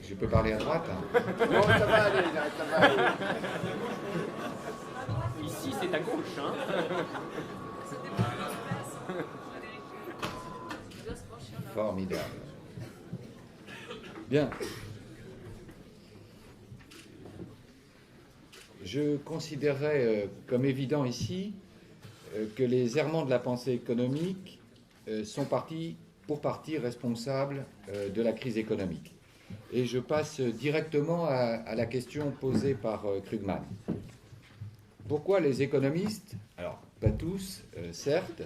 Je peux parler à droite, hein. Non, ça va aller, là, ça va aller. Ici, c'est à gauche, hein. Formidable. Bien. Je considérerais comme évident ici que les errements de la pensée économique sont pour partie responsables de la crise économique. Et je passe directement à la question posée par Krugman. Pourquoi les économistes, alors pas tous, certes,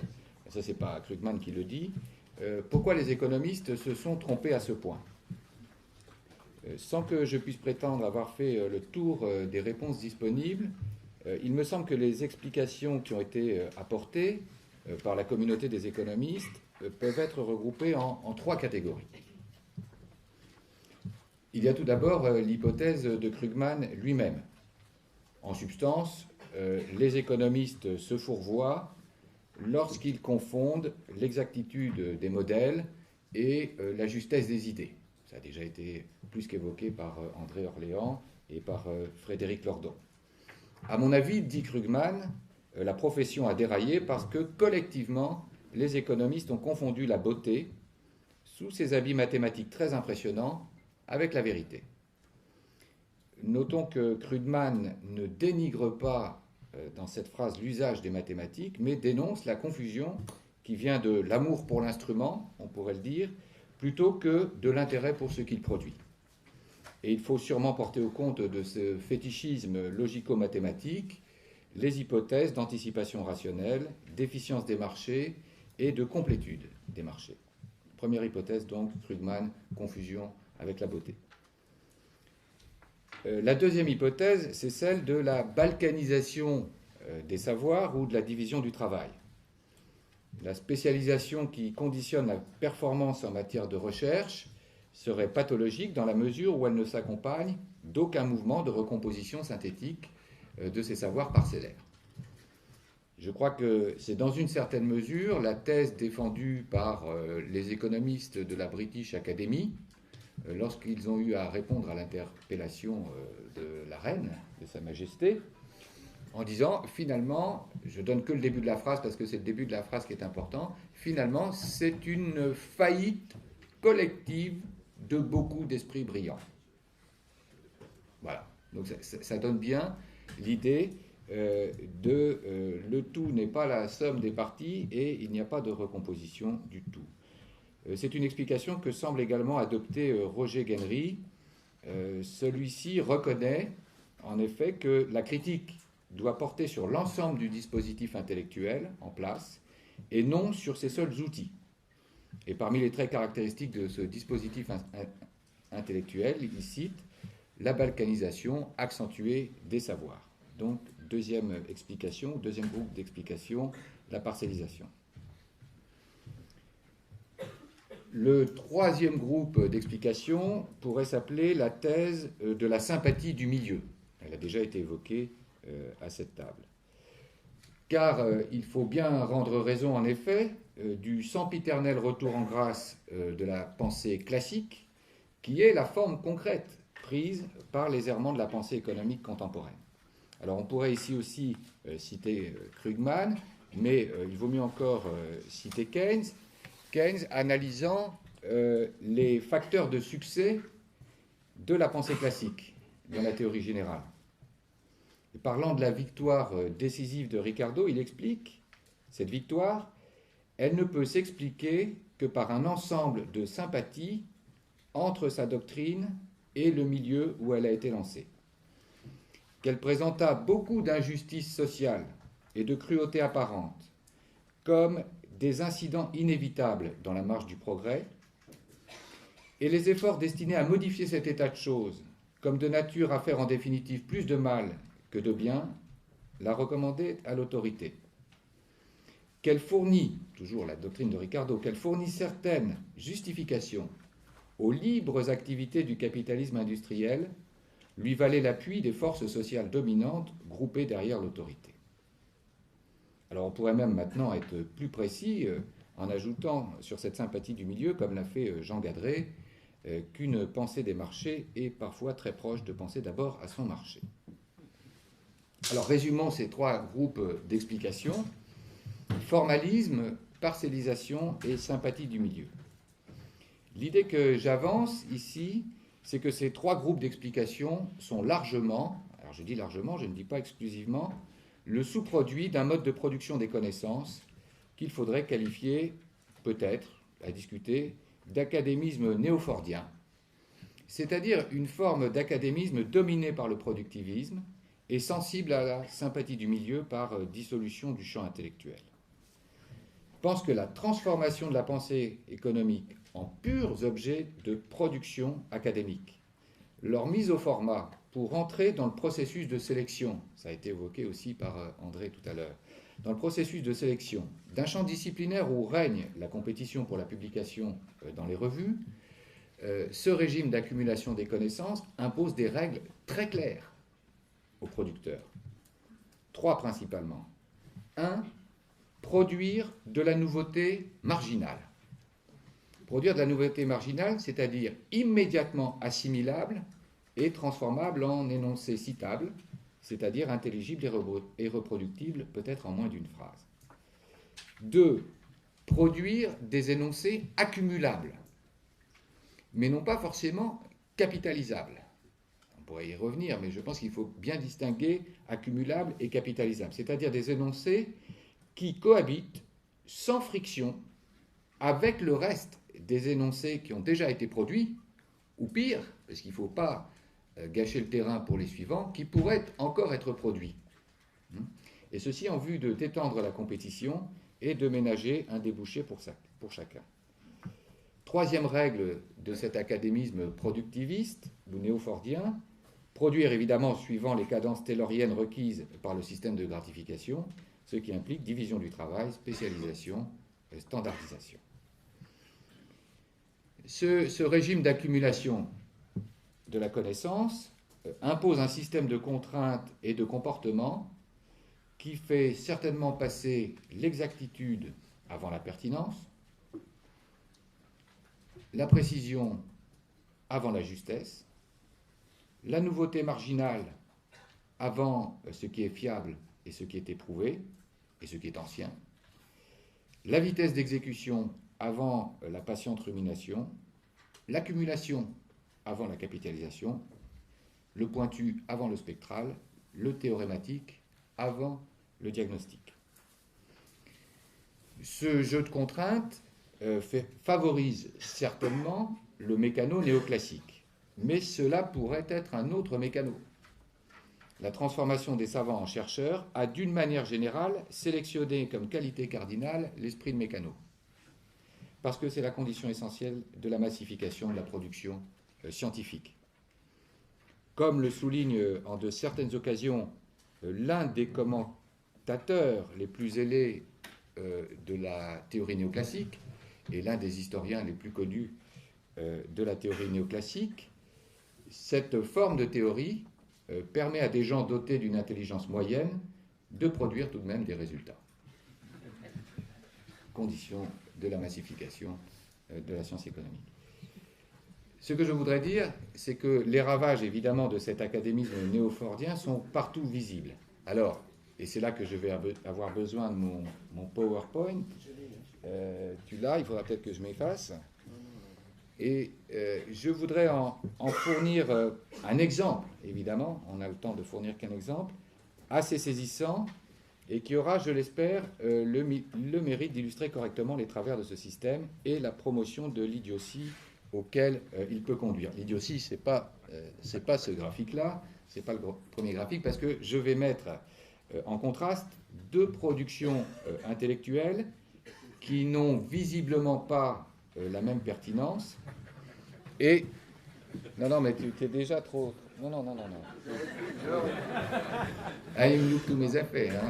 ça c'est pas Krugman qui le dit, pourquoi les économistes se sont trompés à ce point? Sans que je puisse prétendre avoir fait le tour des réponses disponibles, il me semble que les explications qui ont été apportées par la communauté des économistes peuvent être regroupées en trois catégories. Il y a tout d'abord l'hypothèse de Krugman lui-même. En substance, les économistes se fourvoient lorsqu'ils confondent l'exactitude des modèles et la justesse des idées. Ça a déjà été plus qu'évoqué par André Orléans et par Frédéric Lordon. À mon avis, dit Krugman, la profession a déraillé parce que collectivement, les économistes ont confondu la beauté, sous ses habits mathématiques très impressionnants, avec la vérité. Notons que Krugman ne dénigre pas dans cette phrase l'usage des mathématiques, mais dénonce la confusion qui vient de l'amour pour l'instrument, on pourrait le dire, plutôt que de l'intérêt pour ce qu'il produit. Et il faut sûrement porter au compte de ce fétichisme logico-mathématique les hypothèses d'anticipation rationnelle, d'efficience des marchés et de complétude des marchés. Première hypothèse, donc, Krugman, confusion avec la beauté. La deuxième hypothèse, c'est celle de la balkanisation des savoirs ou de la division du travail. La spécialisation qui conditionne la performance en matière de recherche serait pathologique dans la mesure où elle ne s'accompagne d'aucun mouvement de recomposition synthétique de ces savoirs parcellaires. Je crois que c'est dans une certaine mesure la thèse défendue par les économistes de la British Academy lorsqu'ils ont eu à répondre à l'interpellation de la reine, de Sa Majesté, en disant, finalement, je donne que le début de la phrase parce que c'est le début de la phrase qui est important, finalement, c'est une faillite collective de beaucoup d'esprits brillants. Voilà. Donc ça donne bien l'idée le tout n'est pas la somme des parties et il n'y a pas de recomposition du tout. C'est une explication que semble également adopter Roger Guenry. Celui-ci reconnaît en effet que la critique doit porter sur l'ensemble du dispositif intellectuel en place et non sur ses seuls outils. Et parmi les traits caractéristiques de ce dispositif intellectuel, il cite la balkanisation accentuée des savoirs. Donc, deuxième explication, deuxième groupe d'explications, la parcellisation. Le troisième groupe d'explications pourrait s'appeler la thèse de la sympathie du milieu. Elle a déjà été évoquée à cette table. Car il faut bien rendre raison, en effet, du sempiternel retour en grâce de la pensée classique, qui est la forme concrète prise par les errements de la pensée économique contemporaine. Alors on pourrait ici aussi citer Krugman, mais il vaut mieux encore citer Keynes. Keynes analysant les facteurs de succès de la pensée classique dans la théorie générale. Et parlant de la victoire décisive de Ricardo, il explique, cette victoire, elle ne peut s'expliquer que par un ensemble de sympathies entre sa doctrine et le milieu où elle a été lancée. Qu'elle présenta beaucoup d'injustices sociales et de cruauté apparente comme des incidents inévitables dans la marche du progrès, et les efforts destinés à modifier cet état de choses comme de nature à faire en définitive plus de mal que de bien, la recommandaient à l'autorité. Qu'elle fournit, toujours la doctrine de Ricardo, qu'elle fournit certaines justifications aux libres activités du capitalisme industriel, lui valait l'appui des forces sociales dominantes groupées derrière l'autorité. Alors on pourrait même maintenant être plus précis en ajoutant sur cette sympathie du milieu, comme l'a fait Jean Gadré, qu'une pensée des marchés est parfois très proche de penser d'abord à son marché. Alors résumons ces trois groupes d'explications: formalisme, parcellisation et sympathie du milieu. L'idée que j'avance ici, c'est que ces trois groupes d'explications sont largement, alors je dis largement, je ne dis pas exclusivement, le sous-produit d'un mode de production des connaissances qu'il faudrait qualifier, peut-être, à discuter, d'académisme néo-fordien, c'est-à-dire une forme d'académisme dominée par le productivisme et sensible à la sympathie du milieu par dissolution du champ intellectuel. Je pense que la transformation de la pensée économique en purs objets de production académique, leur mise au format pour entrer dans le processus de sélection, ça a été évoqué aussi par André tout à l'heure, dans le processus de sélection d'un champ disciplinaire où règne la compétition pour la publication dans les revues, ce régime d'accumulation des connaissances impose des règles très claires aux producteurs. Trois principalement. 1. Produire de la nouveauté marginale. Produire de la nouveauté marginale, c'est-à-dire immédiatement assimilable et transformable en énoncé citable, c'est-à-dire intelligible et reproductible, peut-être en moins d'une phrase. 2. Produire des énoncés accumulables, mais non pas forcément capitalisables. On pourrait y revenir, mais je pense qu'il faut bien distinguer accumulable et capitalisable, c'est-à-dire des énoncés qui cohabitent sans friction avec le reste des énoncés qui ont déjà été produits, ou pire, parce qu'il ne faut pas gâcher le terrain pour les suivants, qui pourraient encore être produits. Et ceci en vue de détendre la compétition et de ménager un débouché pour chacun. Troisième règle de cet académisme productiviste ou néo-fordien, produire évidemment suivant les cadences tayloriennes requises par le système de gratification, ce qui implique division du travail, spécialisation, standardisation. Ce régime d'accumulation de la connaissance impose un système de contraintes et de comportement qui fait certainement passer l'exactitude avant la pertinence, la précision avant la justesse, la nouveauté marginale avant ce qui est fiable et ce qui est éprouvé et ce qui est ancien, la vitesse d'exécution avant la patiente rumination, l'accumulation avant la capitalisation, le pointu avant le spectral, le théorématique avant le diagnostic. Ce jeu de contraintes favorise certainement le mécano néoclassique, mais cela pourrait être un autre mécano. La transformation des savants en chercheurs a d'une manière générale sélectionné comme qualité cardinale l'esprit de mécano, parce que c'est la condition essentielle de la massification de la production scientifique. Comme le souligne en de certaines occasions l'un des commentateurs les plus zélés de la théorie néoclassique et l'un des historiens les plus connus de la théorie néoclassique, cette forme de théorie permet à des gens dotés d'une intelligence moyenne de produire tout de même des résultats. Condition de la massification de la science économique. Ce que je voudrais dire, c'est que les ravages, évidemment, de cet académisme néo-fordien sont partout visibles. Alors, et c'est là que je vais avoir besoin de mon PowerPoint. Tu l'as, il faudra peut-être que je m'efface. Et je voudrais en fournir un exemple, évidemment, on a le temps de fournir qu'un exemple, assez saisissant, et qui aura, je l'espère, le mérite d'illustrer correctement les travers de ce système et la promotion de l'idiotie auquel il peut conduire. L'idiotie, c'est pas ce graphique-là, c'est pas le premier graphique, parce que je vais mettre en contraste deux productions intellectuelles qui n'ont visiblement pas la même pertinence. Et non, mais tu es déjà trop. Non. Ah, il me loupe tous mes affaires.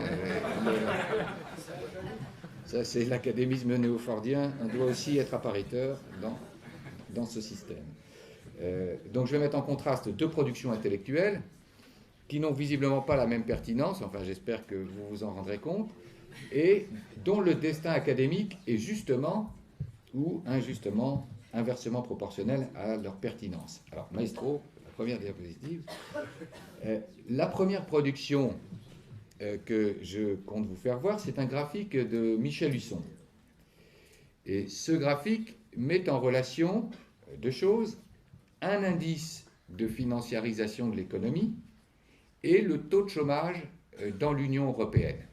Ça, c'est l'académisme néo-fordien. On doit aussi être appariteur dans ce système. Donc, je vais mettre en contraste deux productions intellectuelles qui n'ont visiblement pas la même pertinence. Enfin, j'espère que vous vous en rendrez compte, et dont le destin académique est justement ou injustement inversement proportionnelles à leur pertinence. Alors, maestro, la première diapositive. La première production que je compte vous faire voir, c'est un graphique de Michel Husson. Et ce graphique met en relation deux choses, un indice de financiarisation de l'économie et le taux de chômage dans l'Union européenne.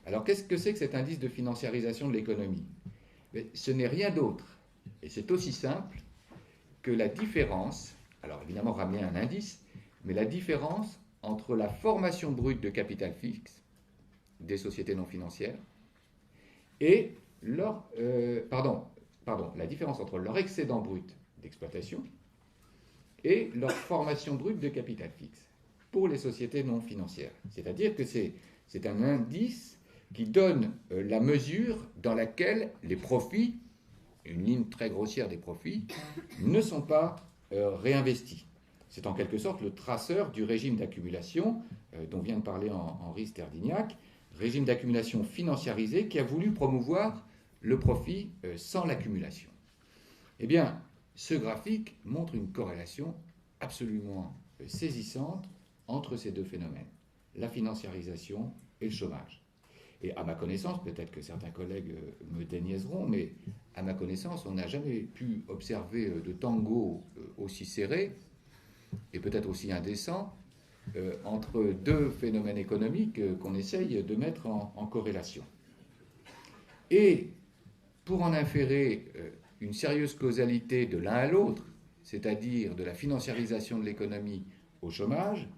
Alors, qu'est-ce que c'est que cet indice de financiarisation de l'économie? Ce n'est rien d'autre, et c'est aussi simple, que la différence, alors évidemment ramener un indice, mais la différence entre la formation brute de capital fixe des sociétés non financières et la différence entre leur excédent brut d'exploitation et leur formation brute de capital fixe pour les sociétés non financières. C'est-à-dire que c'est un indice qui donne la mesure dans laquelle les profits, une ligne très grossière des profits, ne sont pas réinvestis. C'est en quelque sorte le traceur du régime d'accumulation dont vient de parler Henri Sterdignac, régime d'accumulation financiarisé qui a voulu promouvoir le profit sans l'accumulation. Eh bien, ce graphique montre une corrélation absolument saisissante entre ces deux phénomènes, la financiarisation et le chômage. Et à ma connaissance, peut-être que certains collègues me déniaiseront, mais à ma connaissance, on n'a jamais pu observer de tango aussi serré, et peut-être aussi indécent, entre deux phénomènes économiques qu'on essaye de mettre en corrélation. Et pour en inférer une sérieuse causalité de l'un à l'autre, c'est-à-dire de la financiarisation de l'économie au chômage,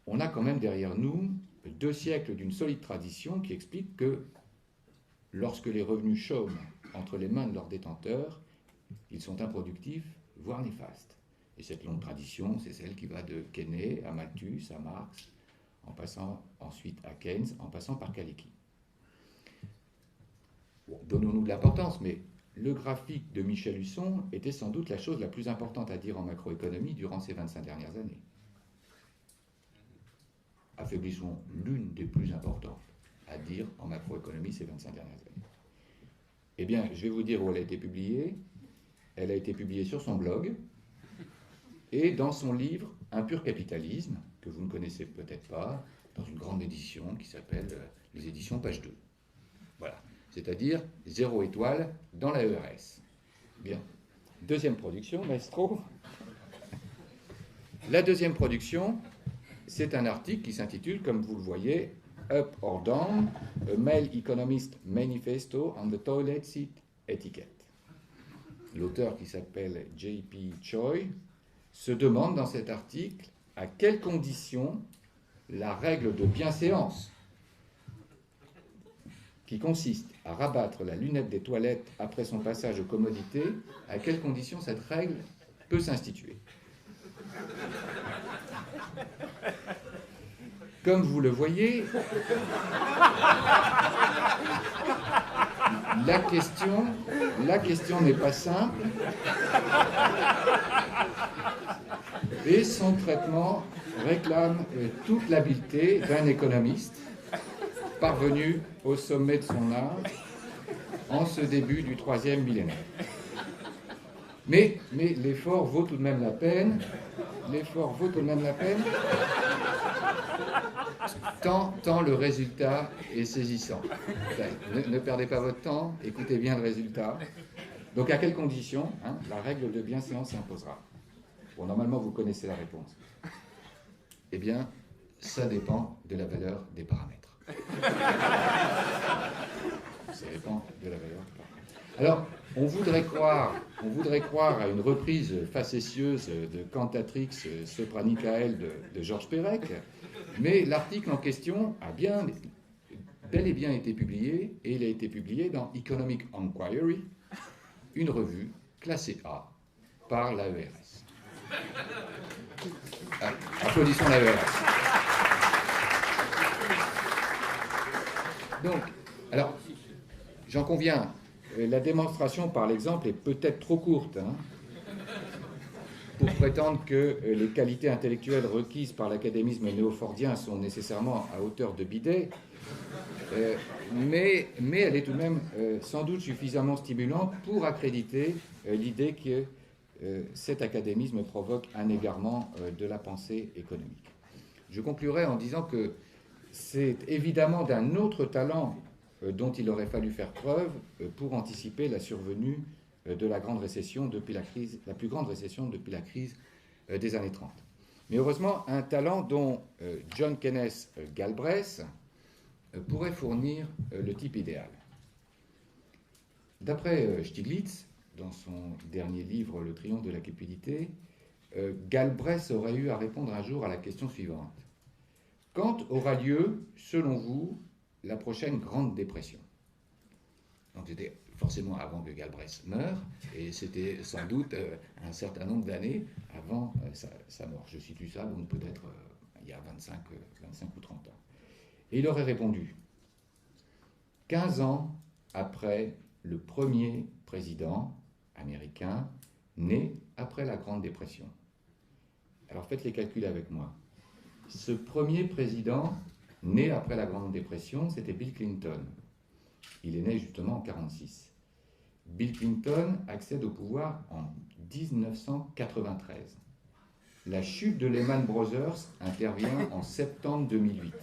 on a quand même derrière nous 2 siècles d'une solide tradition qui explique que lorsque les revenus chôment entre les mains de leurs détenteurs, ils sont improductifs, voire néfastes. Et cette longue tradition, c'est celle qui va de Keynes à Malthus, à Marx, en passant ensuite à Keynes, en passant par Kalecki. Bon, donnons-nous de l'importance, mais le graphique de Michel Husson était sans doute la chose la plus importante à dire en macroéconomie durant ces 25 dernières années. Affaiblissons l'une des plus importantes à dire en macroéconomie ces 25 dernières années. Eh bien, je vais vous dire où elle a été publiée. Elle a été publiée sur son blog et dans son livre « Un pur capitalisme », que vous ne connaissez peut-être pas, dans une grande édition qui s'appelle les éditions Page 2. Voilà, c'est-à-dire 0 étoile dans la ERS. Bien. Deuxième production, maestro. La deuxième production, c'est un article qui s'intitule, comme vous le voyez, Up or Down, A Male Economist Manifesto on the Toilet Seat Etiquette. L'auteur, qui s'appelle J.P. Choi, se demande dans cet article à quelles conditions la règle de bienséance, qui consiste à rabattre la lunette des toilettes après son passage aux commodités, à quelles conditions cette règle peut s'instituer. Comme vous le voyez, la question n'est pas simple et son traitement réclame toute l'habileté d'un économiste parvenu au sommet de son art en ce début du 3e millénaire. Mais l'effort vaut tout de même la peine. L'effort vaut tout de même la peine, tant le résultat est saisissant. Ne perdez pas votre temps, écoutez bien le résultat. Donc à quelles conditions la règle de bienséance s'imposera? Bon, normalement, vous connaissez la réponse. Eh bien, ça dépend de la valeur des paramètres. Ça dépend de la valeur des paramètres. Alors, on voudrait croire à une reprise facétieuse de Cantatrix Sopranicael de Georges Perec, mais l'article en question a bel et bien été publié, et il a été publié dans Economic Enquiry, une revue classée A par l'AERS. Applaudissons l'AERS. Donc, alors, j'en conviens, la démonstration par l'exemple est peut-être trop courte pour prétendre que les qualités intellectuelles requises par l'académisme néo-fordien sont nécessairement à hauteur de Bidet. Mais elle est tout de même sans doute suffisamment stimulante pour accréditer l'idée que cet académisme provoque un égarement de la pensée économique. Je conclurai en disant que c'est évidemment d'un autre talent dont il aurait fallu faire preuve pour anticiper la survenue de la grande récession depuis la plus grande récession depuis la crise des années 30. Mais heureusement, un talent dont John Kenneth Galbraith pourrait fournir le type idéal. D'après Stiglitz, dans son dernier livre Le triomphe de la cupidité, Galbraith aurait eu à répondre un jour à la question suivante. Quand aura lieu, selon vous, la prochaine Grande Dépression? Donc c'était forcément avant que Galbraith meure, et c'était sans doute un certain nombre d'années avant sa mort. Je situe ça donc peut-être il y a 25 ou 30 ans. Et il aurait répondu 15 ans après le premier président américain né après la Grande Dépression. Alors faites les calculs avec moi. Ce premier président né après la Grande Dépression, c'était Bill Clinton. Il est né justement en 1946. Bill Clinton accède au pouvoir en 1993. La chute de Lehman Brothers intervient en septembre 2008,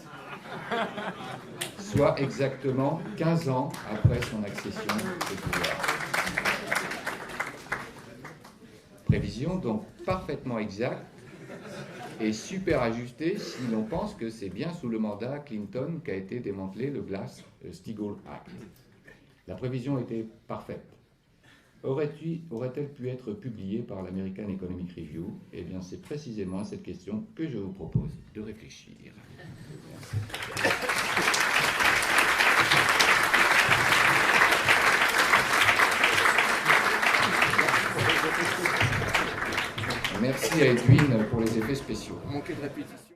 soit exactement 15 ans après son accession au pouvoir. Prévision donc parfaitement exacte et super ajustée si l'on pense que c'est bien sous le mandat Clinton qu'a été démantelé le Glass-Steagall Act. La prévision était parfaite. Aurait-elle pu être publiée par l'American Economic Review? Eh bien, c'est précisément à cette question que je vous propose de réfléchir. Merci à Edwin pour les effets spéciaux. Manquer de répétition.